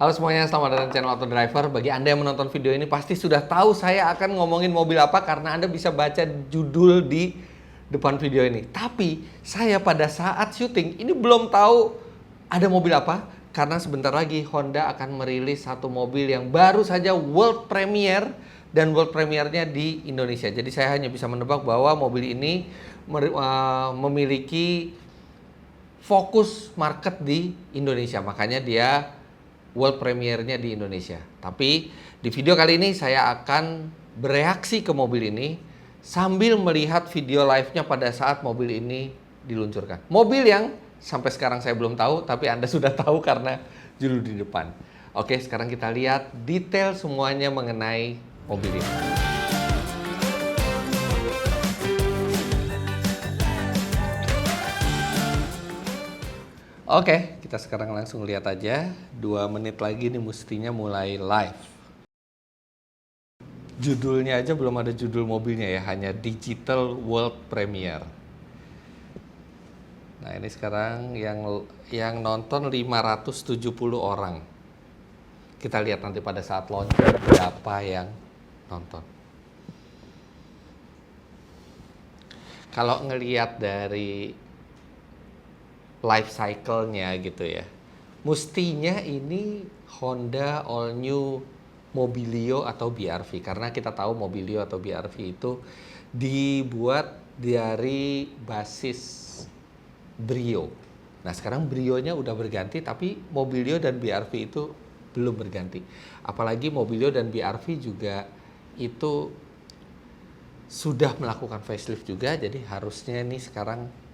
Halo semuanya, selamat datang di channel Auto Driver. Bagi Anda yang menonton video ini pasti sudah tahu saya akan ngomongin mobil apa karena Anda bisa baca judul di depan video ini. Tapi saya pada saat syuting ini belum tahu ada mobil apa karena sebentar lagi Honda akan merilis satu mobil yang baru saja world premiere dan world premiere-nya di Indonesia. Jadi saya hanya bisa menebak bahwa mobil ini memiliki fokus market di Indonesia. Makanya dia world premiere-nya di Indonesia. Tapi di video kali ini saya akan bereaksi ke mobil ini sambil melihat video live-nya pada saat mobil ini diluncurkan. Mobil yang sampai sekarang saya belum tahu, tapi Anda sudah tahu karena judul di depan. Oke, sekarang kita lihat detail semuanya mengenai mobil ini. Oke, kita sekarang langsung lihat aja. 2 menit lagi nih mestinya mulai live. Judulnya aja belum ada judul mobilnya ya, hanya Digital World Premiere. Nah ini sekarang yang nonton 570 orang. Kita lihat nanti pada saat launching berapa yang nonton. Kalau ngelihat dari life cycle-nya gitu ya. Mestinya ini Honda All New Mobilio atau BR-V karena kita tahu Mobilio atau BR-V itu dibuat dari basis Brio. Nah, sekarang Brio-nya udah berganti tapi Mobilio dan BR-V itu belum berganti. Apalagi Mobilio dan BR-V juga itu sudah melakukan facelift juga, jadi harusnya nih sekarang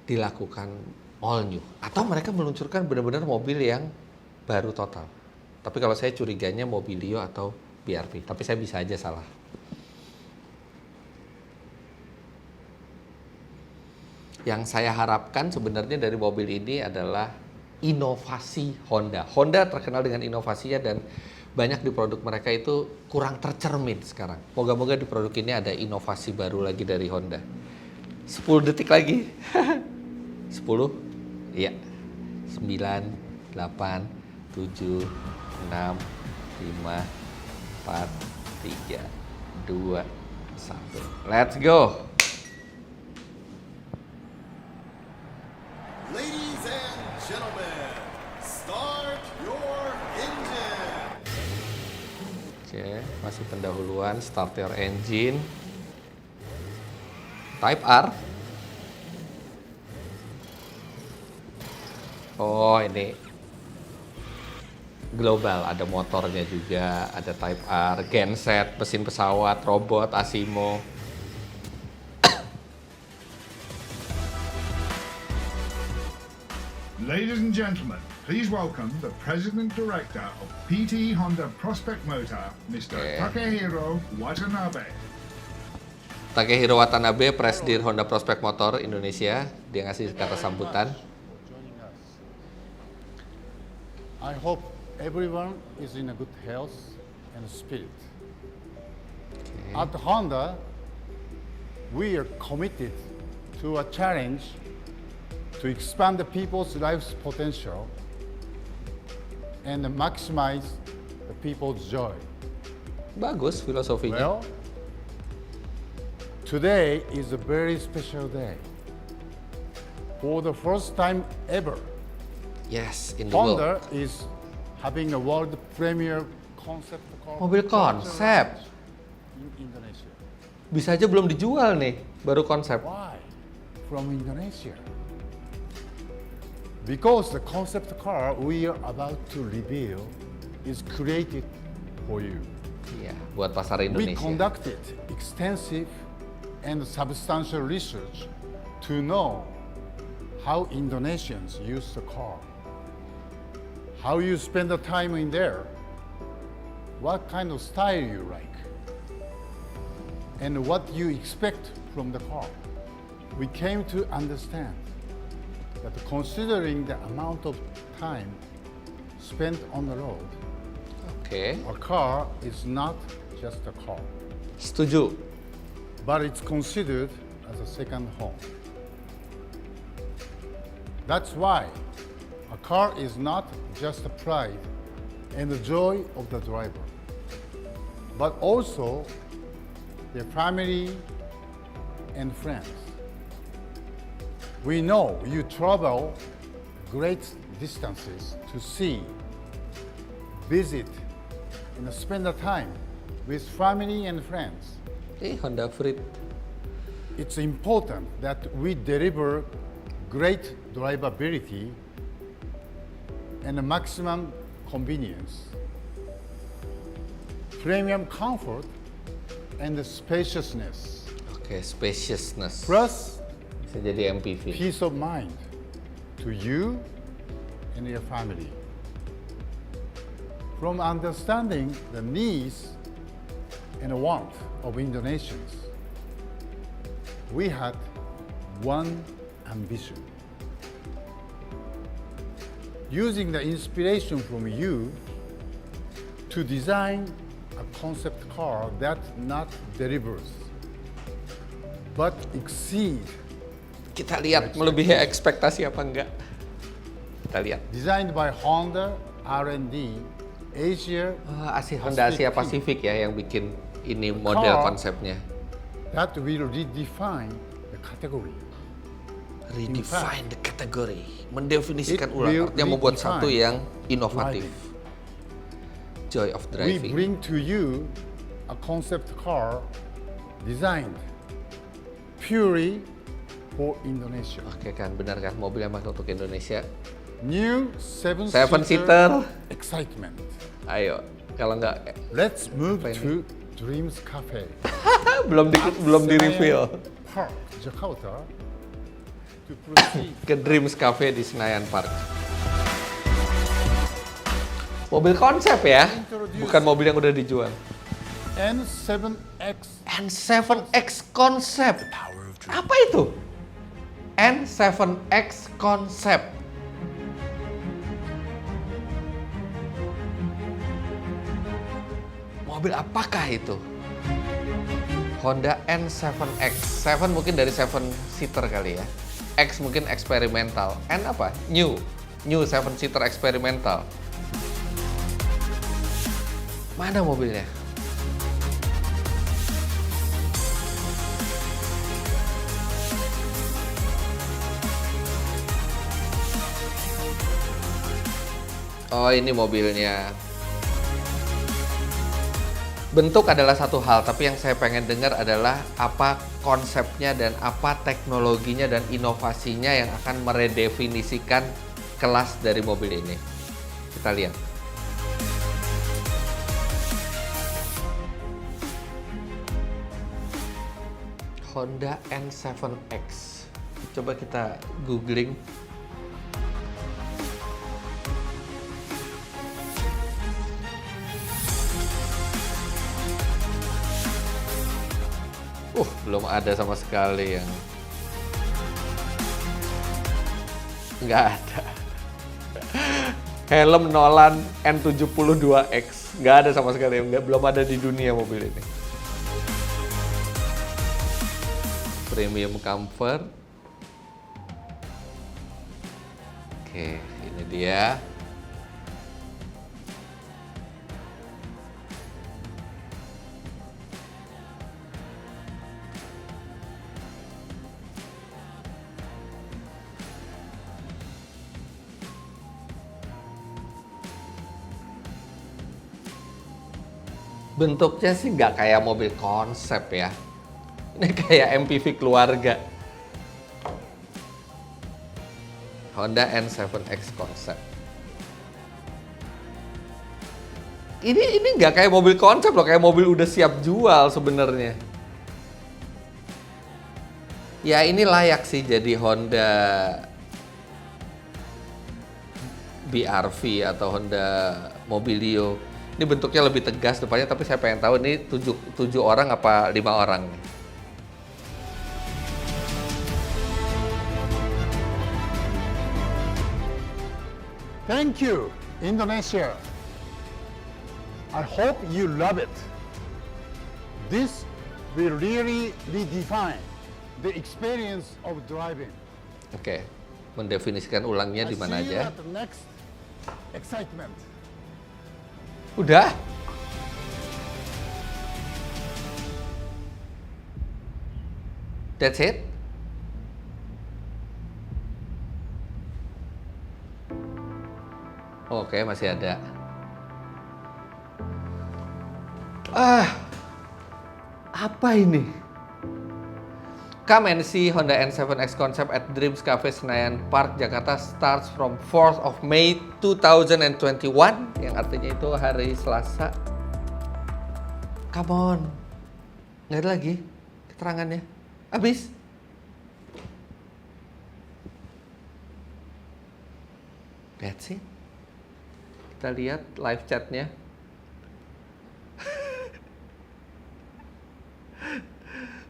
dilakukan all new atau mereka meluncurkan benar-benar mobil yang baru total. Tapi kalau saya curiganya Mobilio atau BR-V, tapi saya bisa aja salah. Yang saya harapkan sebenarnya dari mobil ini adalah inovasi Honda. Honda terkenal dengan inovasinya dan banyak di produk mereka itu kurang tercermin sekarang. Moga-moga di produk ini ada inovasi baru lagi dari Honda. 10 detik lagi. 10, iya, 9, 8, 7, 6, 5, 4, 3, 2, 1. Let's go! Ladies and gentlemen, start your engine. Oke, masih pendahuluan, start your engine. Type R. Oh ini global, ada motornya juga, ada Type R, genset, mesin pesawat, robot, Asimo. Ladies and gentlemen, please welcome the President Director of PT Honda Prospect Motor, Mr. Okay. Takehiro Watanabe. Takehiro Watanabe, Presdir Honda Prospect Motor Indonesia, dia ngasih kata sambutan. I hope everyone is in a good health and spirit. At Honda, we are committed to a challenge to expand the people's life's potential and maximize the people's joy. Bagus filosofinya. Well, today is a very special day. For the first time ever, Yes, in the world. Honda is having a world premiere concept car. Mobil konsep. In Indonesia. Bisa aja belum dijual nih, baru konsep. Why? From Indonesia. Because the concept car we are about to reveal is created for you. Iya, buat pasar We Indonesia. conducted extensive and substantial research to know how Indonesians use the car, how you spend the time in there, what kind of style you like, and what you expect from the car. We came to understand that considering the amount of time spent on the road, Oke, a car is not just a car, setuju. but it's considered as a second home. That's why A car is not just the pride and the joy of the driver, but also their family and friends. We know you travel great distances to see, visit, and spend the time with family and friends. Honda Freed. It's important that we deliver great drivability and maximum convenience, premium comfort, and spaciousness, Oke, spaciousness. plus Bisa jadi MPV. peace of mind to you and your family. From understanding the needs and want of Indonesians, we had one ambition. Using the inspiration from you to design a concept car that not delivers, but exceed. Kita lihat melebihi ekspektasi apa enggak. Kita lihat. Designed by Honda R&D Asia, Honda Asia Pasifik ya yang bikin ini model Car. konsepnya. that will redefine the category. Redefine the category. Mendefinisikan It ulang. will Artinya membuat redefine satu yang inovatif. driving. Joy of We driving. bring to you a concept car designed purely for Indonesia. Oke kan, benar kan? Mobil yang pakai untuk Indonesia. New Seven seven-seater seater. excitement. Ayo, kalau nggak Let's move Apa ini? to Dreams Cafe. belum di reveal. Park, Jakarta, to proceed. Ke Dreams Cafe di Senayan Park. Mobil konsep ya, bukan mobil yang udah dijual. N7X N7X konsep. Apa itu? N7X konsep. Mobil apakah itu? Honda N7X. 7 mungkin dari 7 seater kali ya. X mungkin eksperimental. N apa? New 7 seater eksperimental. Mana mobilnya? Oh, ini mobilnya. Bentuk adalah satu hal, tapi yang saya pengen dengar adalah apa konsepnya dan apa teknologinya dan inovasinya yang akan meredefinisikan kelas dari mobil ini. Kita lihat. Honda N7X. Coba kita googling. Belum ada sama sekali yang nggak ada. Helm Nolan N72X nggak ada sama sekali, belum ada di dunia mobil ini. Premium comfort. Oke, ini dia. Bentuknya sih nggak kayak mobil konsep ya. Ini kayak MPV keluarga. Honda N7X konsep. Ini nggak kayak mobil konsep loh, kayak mobil udah siap jual sebenarnya. Ya ini layak sih jadi Honda BRV atau Honda Mobilio. Ini bentuknya lebih tegas depannya, tapi saya pengen tahu ini 7 orang apa 5 orang nih. Thank you, Indonesia. I hope you love it. This will really redefine the experience of driving. Oke. mendefinisikan ulangnya I di mana see you aja. at the next excitement. Udah? That's it? Oke, masih ada. Apa ini? Come and see Honda N7X concept at Dreams Cafe Senayan Park, Jakarta starts from 4th of May 2021, yang artinya itu hari Selasa. Come on. Nggak ada lagi keterangannya. Habis. That's it. Kita lihat live chatnya.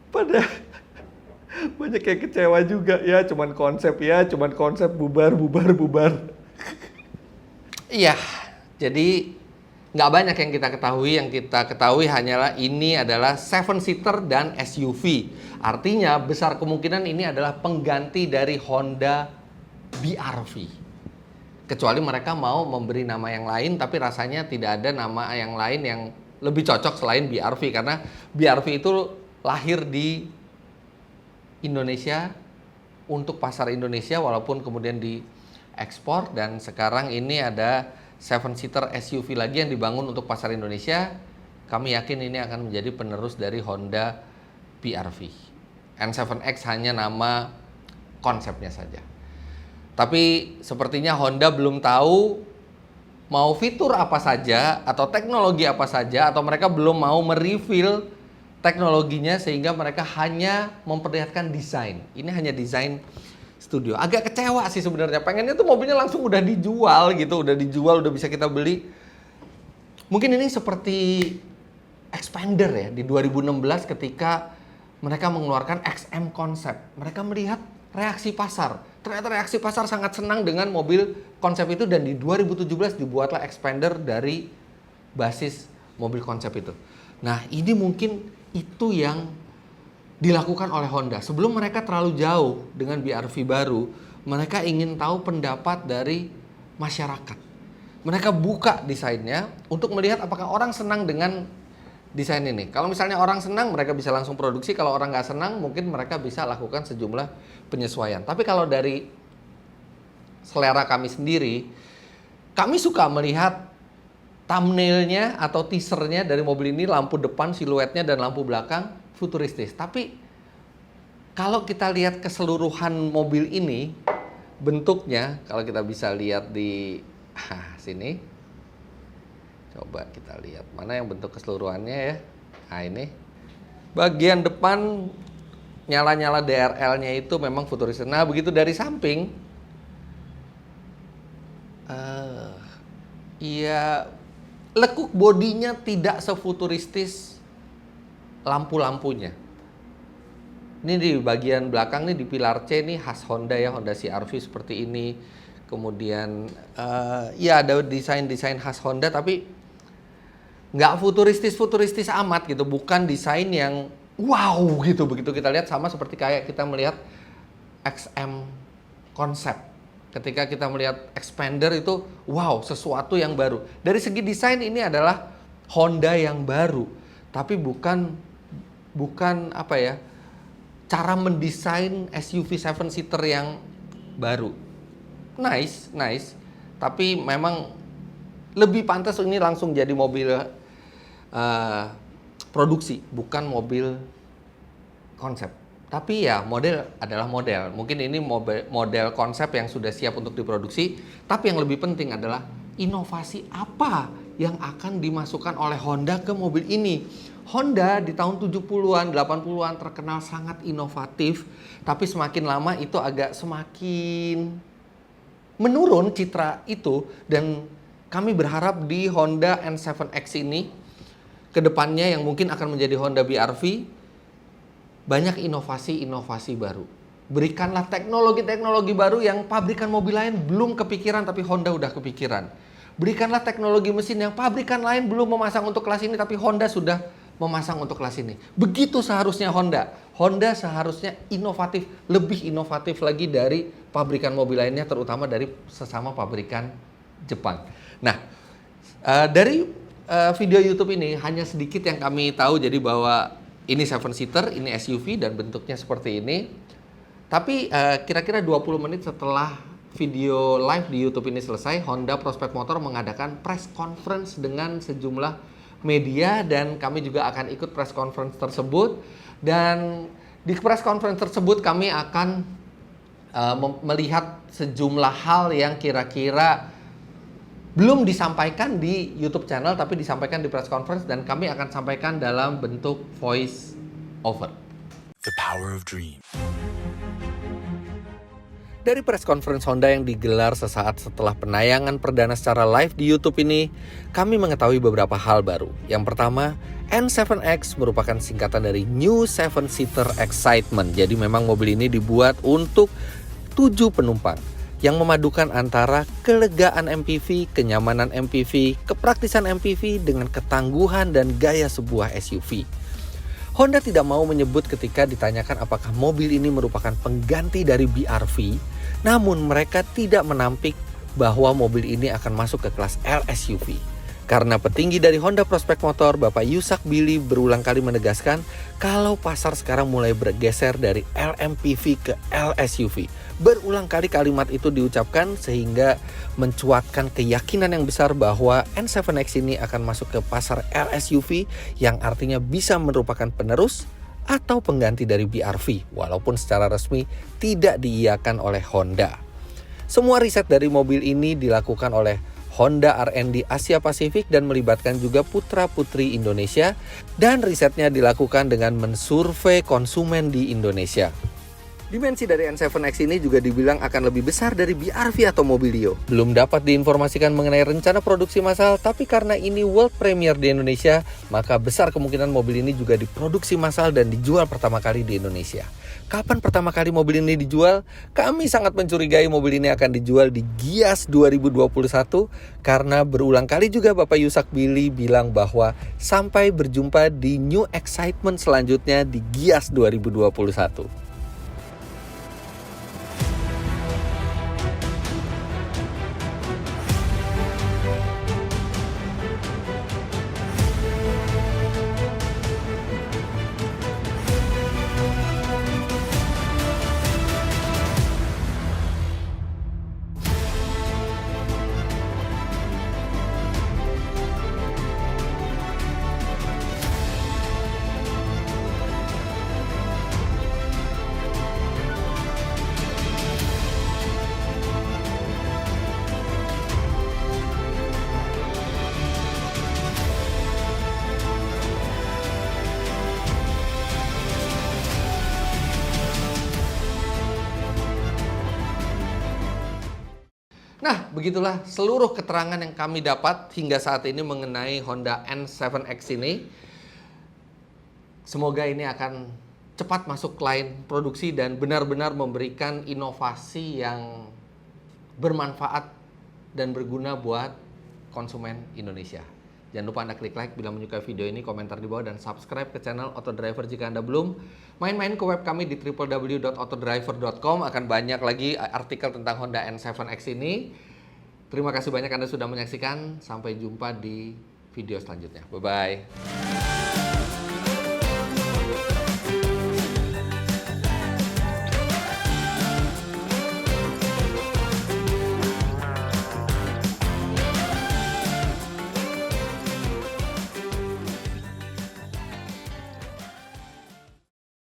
Pada banyak yang kecewa juga ya, cuman konsep bubar. Iya, jadi nggak banyak yang kita ketahui. Yang kita ketahui hanyalah ini adalah 7-seater dan SUV. Artinya besar kemungkinan ini adalah pengganti dari Honda BR-V. Kecuali mereka mau memberi nama yang lain, tapi rasanya tidak ada nama yang lain yang lebih cocok selain BR-V. Karena BR-V itu lahir di Indonesia untuk pasar Indonesia, walaupun kemudian diekspor, dan sekarang ini ada 7-seater SUV lagi yang dibangun untuk pasar Indonesia. Kami yakin ini akan menjadi penerus dari Honda BR-V. N7X hanya nama konsepnya saja. Tapi sepertinya Honda belum tahu mau fitur apa saja atau teknologi apa saja, atau mereka belum mau mereveal teknologinya, sehingga mereka hanya memperlihatkan desain. Ini hanya desain studio. Agak kecewa sih sebenarnya. Pengennya tuh mobilnya langsung udah dijual gitu, udah bisa kita beli. Mungkin ini seperti Expander ya di 2016 ketika mereka mengeluarkan XM konsep. Mereka melihat reaksi pasar. Ternyata reaksi pasar sangat senang dengan mobil konsep itu, dan di 2017 dibuatlah Expander dari basis mobil konsep itu. Nah, ini mungkin itu yang dilakukan oleh Honda. Sebelum mereka terlalu jauh dengan BR-V baru, mereka ingin tahu pendapat dari masyarakat. Mereka buka desainnya untuk melihat apakah orang senang dengan desain ini. Kalau misalnya orang senang, mereka bisa langsung produksi. Kalau orang nggak senang, mungkin mereka bisa lakukan sejumlah penyesuaian. Tapi kalau dari selera kami sendiri, kami suka melihat thumbnailnya atau teasernya dari mobil ini, lampu depan, siluetnya, dan lampu belakang futuristis. Tapi kalau kita lihat keseluruhan mobil ini, bentuknya, kalau kita bisa lihat di sini. Coba kita lihat mana yang bentuk keseluruhannya ya. Nah ini. Bagian depan nyala-nyala DRL-nya itu memang futuristis. Nah begitu dari samping, iya, lekuk bodinya tidak sefuturistis lampu-lampunya. Ini di bagian belakang nih, di pilar C nih khas Honda ya, Honda CR-V seperti ini. Kemudian ya ada desain-desain khas Honda, tapi nggak futuristis amat gitu. Bukan desain yang wow gitu. Begitu kita lihat sama seperti kayak kita melihat XM konsep. Ketika kita melihat Expander itu wow, sesuatu yang baru. Dari segi desain ini adalah Honda yang baru. Tapi bukan apa ya, cara mendesain SUV 7-seater yang baru. Nice. Tapi memang lebih pantas ini langsung jadi mobil produksi, bukan mobil konsep. Tapi ya model adalah model. Mungkin ini model konsep yang sudah siap untuk diproduksi. Tapi yang lebih penting adalah inovasi apa yang akan dimasukkan oleh Honda ke mobil ini. Honda di tahun 70-an, 80-an terkenal sangat inovatif. Tapi semakin lama itu agak semakin menurun citra itu. Dan kami berharap di Honda N7X ini kedepannya yang mungkin akan menjadi Honda BR-V, banyak inovasi-inovasi baru. Berikanlah teknologi-teknologi baru yang pabrikan mobil lain belum kepikiran, tapi Honda udah kepikiran. Berikanlah teknologi mesin yang pabrikan lain belum memasang untuk kelas ini, tapi Honda sudah memasang untuk kelas ini. Begitu seharusnya Honda. Honda seharusnya inovatif, lebih inovatif lagi dari pabrikan mobil lainnya, terutama dari sesama pabrikan Jepang. Nah, dari video YouTube ini hanya sedikit yang kami tahu, jadi bahwa ini 7-seater, ini SUV dan bentuknya seperti ini. Tapi kira-kira 20 menit setelah video live di YouTube ini selesai, Honda Prospect Motor mengadakan press conference dengan sejumlah media dan kami juga akan ikut press conference tersebut. Dan di press conference tersebut kami akan melihat sejumlah hal yang kira-kira belum disampaikan di YouTube channel tapi disampaikan di press conference dan kami akan sampaikan dalam bentuk voice over. The power of dream. Dari press conference Honda yang digelar sesaat setelah penayangan perdana secara live di YouTube ini, kami mengetahui beberapa hal baru. Yang pertama, N7X merupakan singkatan dari New 7-Seater Excitement. Jadi memang mobil ini dibuat untuk 7 penumpang yang memadukan antara kelegaan MPV, kenyamanan MPV, kepraktisan MPV dengan ketangguhan dan gaya sebuah SUV. Honda tidak mau menyebut ketika ditanyakan apakah mobil ini merupakan pengganti dari BR-V, namun mereka tidak menampik bahwa mobil ini akan masuk ke kelas LSUV. Karena petinggi dari Honda Prospect Motor, Bapak Yusak Billy berulang kali menegaskan kalau pasar sekarang mulai bergeser dari LMPV ke LSUV. Berulang kali kalimat itu diucapkan sehingga mencuatkan keyakinan yang besar bahwa N7X ini akan masuk ke pasar LSUV yang artinya bisa merupakan penerus atau pengganti dari BR-V walaupun secara resmi tidak diiyakan oleh Honda. Semua riset dari mobil ini dilakukan oleh Honda R&D Asia Pasifik dan melibatkan juga putra-putri Indonesia dan risetnya dilakukan dengan mensurvei konsumen di Indonesia. Dimensi dari N7X ini juga dibilang akan lebih besar dari BR-V atau Mobilio. Belum dapat diinformasikan mengenai rencana produksi massal, tapi karena ini world premiere di Indonesia, maka besar kemungkinan mobil ini juga diproduksi massal dan dijual pertama kali di Indonesia. Kapan pertama kali mobil ini dijual? Kami sangat mencurigai mobil ini akan dijual di Gias 2021 karena berulang kali juga Bapak Yusak Billy bilang bahwa sampai berjumpa di New Excitement selanjutnya di Gias 2021. Nah, begitulah seluruh keterangan yang kami dapat hingga saat ini mengenai Honda N7X ini. Semoga ini akan cepat masuk line produksi dan benar-benar memberikan inovasi yang bermanfaat dan berguna buat konsumen Indonesia. Jangan lupa Anda klik like bila menyukai video ini, komentar di bawah, dan subscribe ke channel Autodriver jika Anda belum. Main-main ke web kami di www.autodriver.com, akan banyak lagi artikel tentang Honda N7X ini. Terima kasih banyak Anda sudah menyaksikan, sampai jumpa di video selanjutnya. Bye-bye.